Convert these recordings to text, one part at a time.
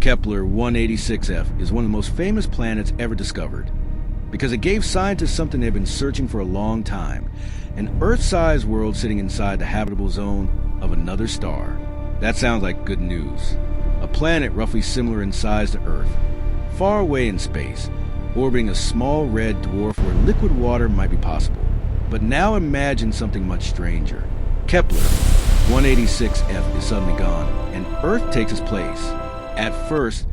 Kepler 186f is one of the most famous planets ever discovered because it gave scientists something they've been searching for a long time, an Earth-sized world sitting inside the habitable zone of another star. That sounds like good news. A planet roughly similar in size to Earth, far away in space, orbiting a small red dwarf where liquid water might be possible. But now imagine something much stranger. Kepler 186f is suddenly gone, and Earth takes its place. At first,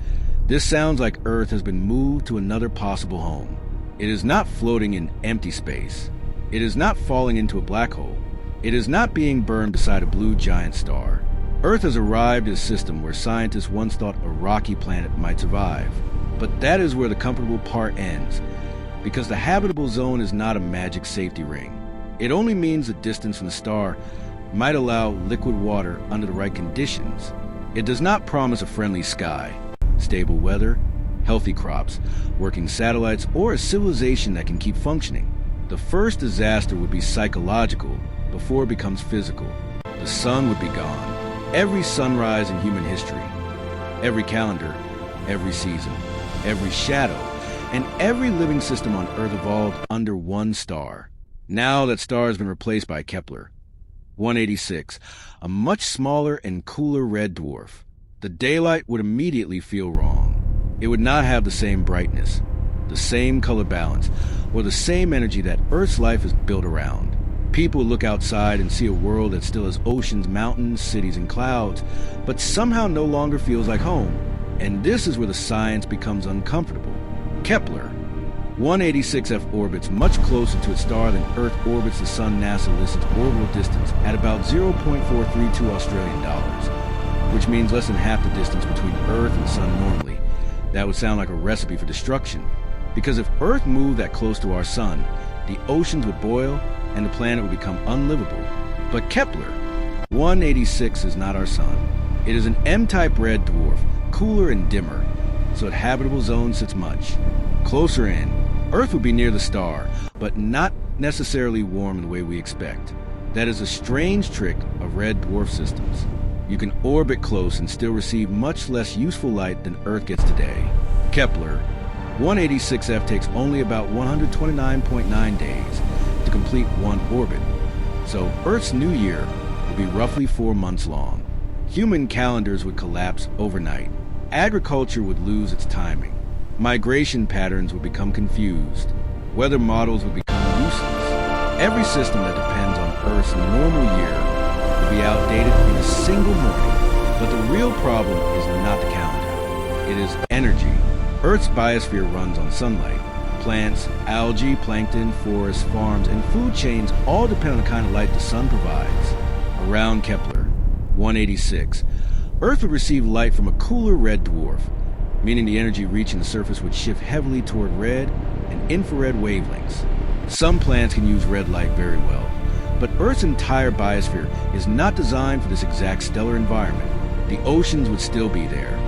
this sounds like Earth has been moved to another possible home. It is not floating in empty space. It is not falling into a black hole. It is not being burned beside a blue giant star. Earth has arrived at a system where scientists once thought a rocky planet might survive. But that is where the comfortable part ends, because the habitable zone is not a magic safety ring. It only means the distance from the star might allow liquid water under the right conditions. It does not promise a friendly sky, stable weather, healthy crops, working satellites, or a civilization that can keep functioning. The first disaster would be psychological before it becomes physical. The sun would be gone. Every sunrise in human history, every calendar, every season, every shadow, and every living system on Earth evolved under one star. Now that star has been replaced by Kepler 186, a much smaller and cooler red dwarf. The daylight would immediately feel wrong. It would not have the same brightness, the same color balance, or the same energy that Earth's life is built around. People look outside and see a world that still has oceans, mountains, cities, and clouds, but somehow no longer feels like home. And this is where the science becomes uncomfortable. Kepler 186f orbits much closer to its star than Earth orbits the sun. NASA lists its orbital distance at about 0.432 Australian dollars, which means less than half the distance between Earth and Sun normally. That would sound like a recipe for destruction, because if Earth moved that close to our Sun, the oceans would boil and the planet would become unlivable. But Kepler 186 is not our Sun. It is an M-type red dwarf, cooler and dimmer, so its habitable zone sits much closer in. Earth would be near the star, but not necessarily warm in the way we expect. That is a strange trick of red dwarf systems. You can orbit close and still receive much less useful light than Earth gets today. Kepler 186f takes only about 129.9 days to complete one orbit, so Earth's new year will be roughly 4 months long. Human calendars would collapse overnight. Agriculture would lose its timing. Migration patterns would become confused. Weather models would become useless. Every system that depends on Earth's normal year would be outdated in a single morning. But the real problem is not the calendar. It is energy. Earth's biosphere runs on sunlight. Plants, algae, plankton, forests, farms, and food chains all depend on the kind of light the sun provides. Around Kepler 186, Earth would receive light from a cooler red dwarf, meaning the energy reaching the surface would shift heavily toward red and infrared wavelengths. Some plants can use red light very well, but Earth's entire biosphere is not designed for this exact stellar environment. The oceans would still be there,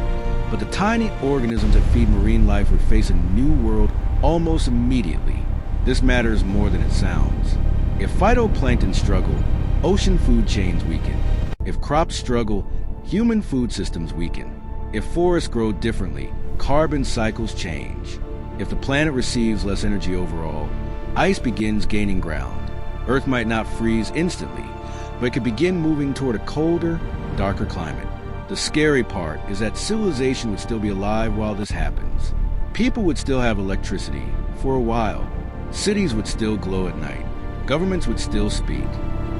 but the tiny organisms that feed marine life would face a new world almost immediately. This matters more than it sounds. If phytoplankton struggle, ocean food chains weaken. If crops struggle, human food systems weaken. If forests grow differently, carbon cycles change. If the planet receives less energy overall, ice begins gaining ground. Earth might not freeze instantly, but it could begin moving toward a colder, darker climate. The scary part is that civilization would still be alive while this happens. People would still have electricity for a while. Cities would still glow at night. Governments would still speak.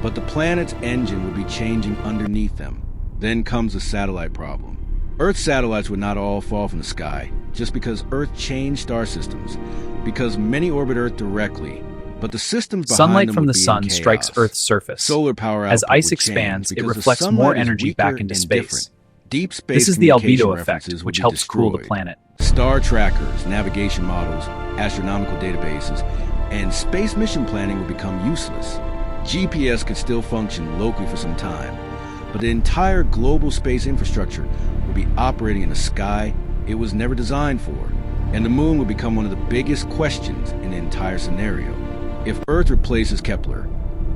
But the planet's engine would be changing underneath them. Then comes the satellite problem. Earth's satellites would not all fall from the sky, just because Earth changed star systems, because many orbit Earth directly, but the systems behind Sunlight them from would the be in sun chaos. strikes Earth's surface. Solar power As output ice would expands, change it because the reflects sunlight more is energy weaker back into and space. different. Deep space This is the communication albedo effect, references would which be helps cool the destroyed. planet. Star trackers, navigation models, astronomical databases, and space mission planning would become useless. GPS could still function locally for some time, but the entire global space infrastructure would be operating in a sky it was never designed for, and the moon would become one of the biggest questions in the entire scenario. If Earth replaces Kepler,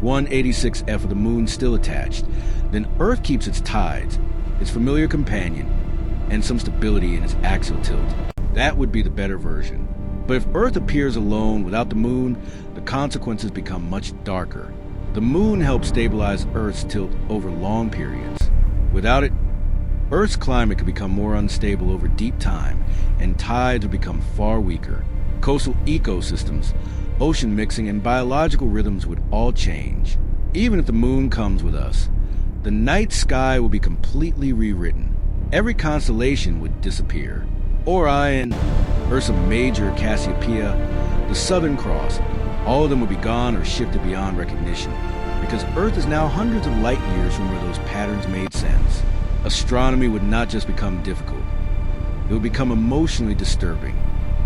186f of the moon still attached, then Earth keeps its tides, its familiar companion, and some stability in its axial tilt. That would be the better version. But if Earth appears alone without the moon, the consequences become much darker. The moon helps stabilize Earth's tilt over long periods. Without it, Earth's climate could become more unstable over deep time, and tides would become far weaker. Coastal ecosystems, ocean mixing, and biological rhythms would all change. Even if the moon comes with us, the night sky will be completely rewritten. Every constellation would disappear. Orion, Ursa Major, Cassiopeia, the Southern Cross, all of them would be gone or shifted beyond recognition, because Earth is now hundreds of light years from where those patterns made sense. Astronomy would not just become difficult, it would become emotionally disturbing.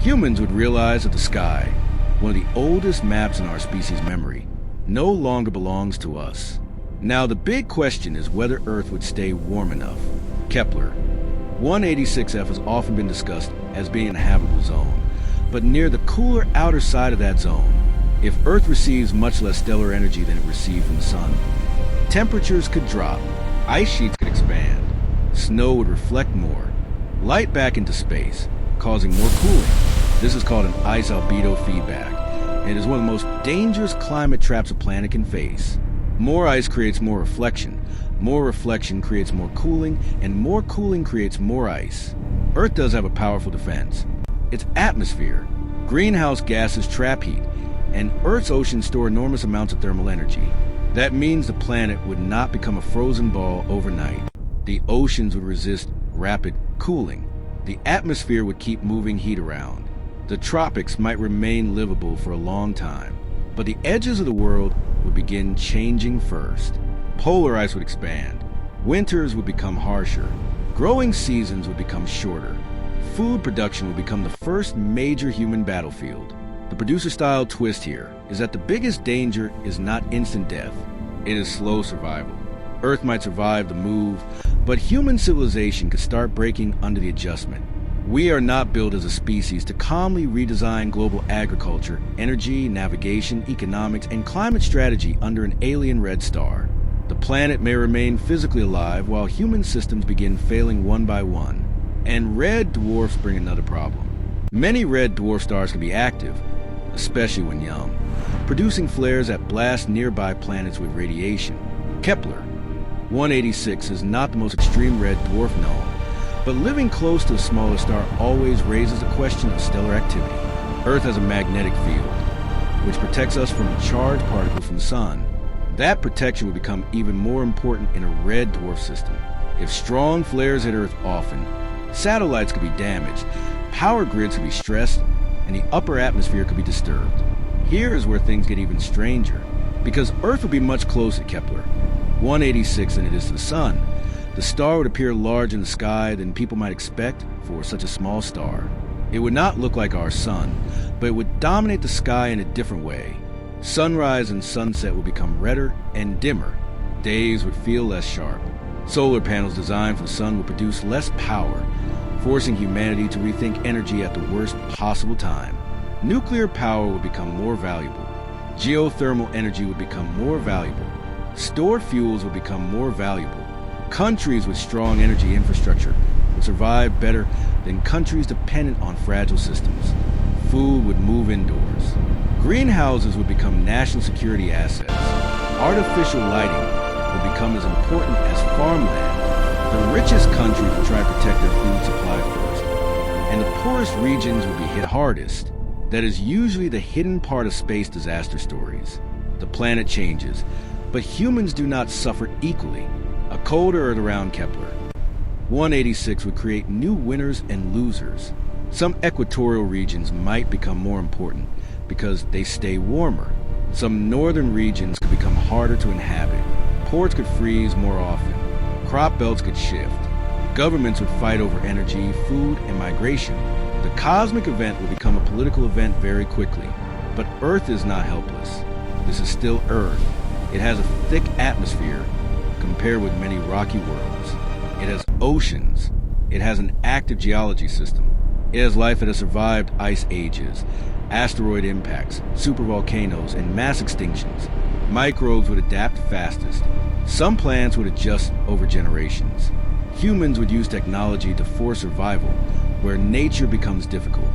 Humans would realize that the sky, one of the oldest maps in our species' memory, no longer belongs to us. Now the big question is whether Earth would stay warm enough. Kepler 186f has often been discussed as being a habitable zone, but near the cooler outer side of that zone, if Earth receives much less stellar energy than it received from the sun, temperatures could drop, ice sheets could expand, snow would reflect more, light back into space, causing more cooling. This is called an ice albedo feedback, and it is one of the most dangerous climate traps a planet can face. More ice creates more reflection creates more cooling, and more cooling creates more ice. Earth does have a powerful defense. Its atmosphere. Greenhouse gases trap heat, and Earth's oceans store enormous amounts of thermal energy. That means the planet would not become a frozen ball overnight. The oceans would resist rapid cooling. The atmosphere would keep moving heat around. The tropics might remain livable for a long time, but the edges of the world would begin changing first. Polar ice would expand. Winters would become harsher. Growing seasons would become shorter. Food production would become the first major human battlefield. The producer-style twist here is that the biggest danger is not instant death. It is slow survival. Earth might survive the move, but human civilization could start breaking under the adjustment. We are not built as a species to calmly redesign global agriculture, energy, navigation, economics, and climate strategy under an alien red star. The planet may remain physically alive while human systems begin failing one by one. And red dwarfs bring another problem. Many red dwarf stars can be active, especially when young, producing flares that blast nearby planets with radiation. Kepler 186 is not the most extreme red dwarf known, but living close to a smaller star always raises the question of stellar activity. Earth has a magnetic field, which protects us from charged particles from the sun. That protection would become even more important in a red dwarf system. If strong flares hit Earth often, satellites could be damaged, power grids could be stressed, and the upper atmosphere could be disturbed. Here is where things get even stranger, because Earth would be much closer to Kepler 186 than it is to the sun. The star would appear large in the sky than people might expect for such a small star. It would not look like our sun, but it would dominate the sky in a different way. Sunrise and sunset would become redder and dimmer. Days would feel less sharp. Solar panels designed for the sun would produce less power, forcing humanity to rethink energy at the worst possible time. Nuclear power would become more valuable. Geothermal energy would become more valuable. Stored fuels would become more valuable. Countries with strong energy infrastructure would survive better than countries dependent on fragile systems. Food would move indoors. Greenhouses would become national security assets. Artificial lighting would become as important as farmland. The richest countries would try to protect their food supply first, and the poorest regions would be hit hardest. That is usually the hidden part of space disaster stories. The planet changes, but humans do not suffer equally. A colder Earth around Kepler 186 would create new winners and losers. Some equatorial regions might become more important because they stay warmer. Some northern regions could become harder to inhabit. Ports could freeze more often. Crop belts could shift. Governments would fight over energy, food, and migration. The cosmic event will become a political event very quickly. But Earth is not helpless. This is still Earth. It has a thick atmosphere compared with many rocky worlds. It has oceans. It has an active geology system. It has life that has survived ice ages, asteroid impacts, supervolcanoes, and mass extinctions. Microbes would adapt fastest. Some plants would adjust over generations. Humans would use technology to force survival where nature becomes difficult.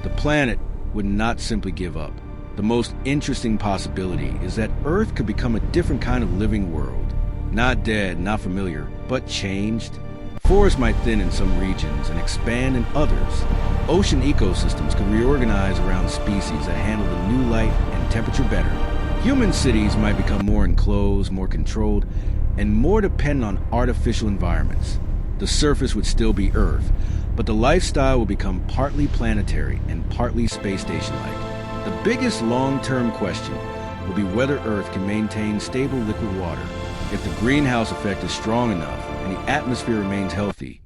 The planet would not simply give up. The most interesting possibility is that Earth could become a different kind of living world. Not dead, not familiar, but changed. Forests might thin in some regions and expand in others. Ocean ecosystems could reorganize around species that handle the new light and temperature better. Human cities might become more enclosed, more controlled, and more dependent on artificial environments. The surface would still be Earth, but the lifestyle will become partly planetary and partly space station-like. The biggest long-term question will be whether Earth can maintain stable liquid water. If the greenhouse effect is strong enough and the atmosphere remains healthy,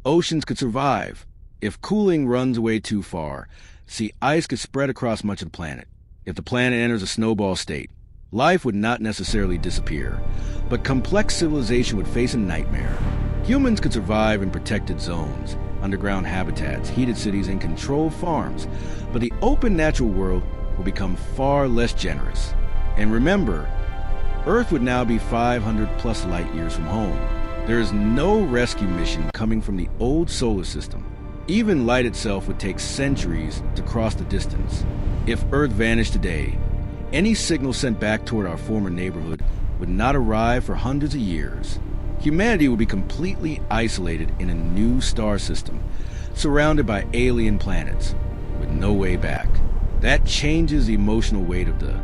oceans could survive. If cooling runs away too far, sea ice could spread across much of the planet. If the planet enters a snowball state, life would not necessarily disappear, but complex civilization would face a nightmare. Humans could survive in protected zones, underground habitats, heated cities, and controlled farms, but the open natural world will become far less generous. And remember, Earth would now be 500 plus light years from home. There is no rescue mission coming from the old solar system. Even light itself would take centuries to cross the distance. If Earth vanished today, any signal sent back toward our former neighborhood would not arrive for hundreds of years. Humanity would be completely isolated in a new star system, surrounded by alien planets, with no way back. That changes the emotional weight of the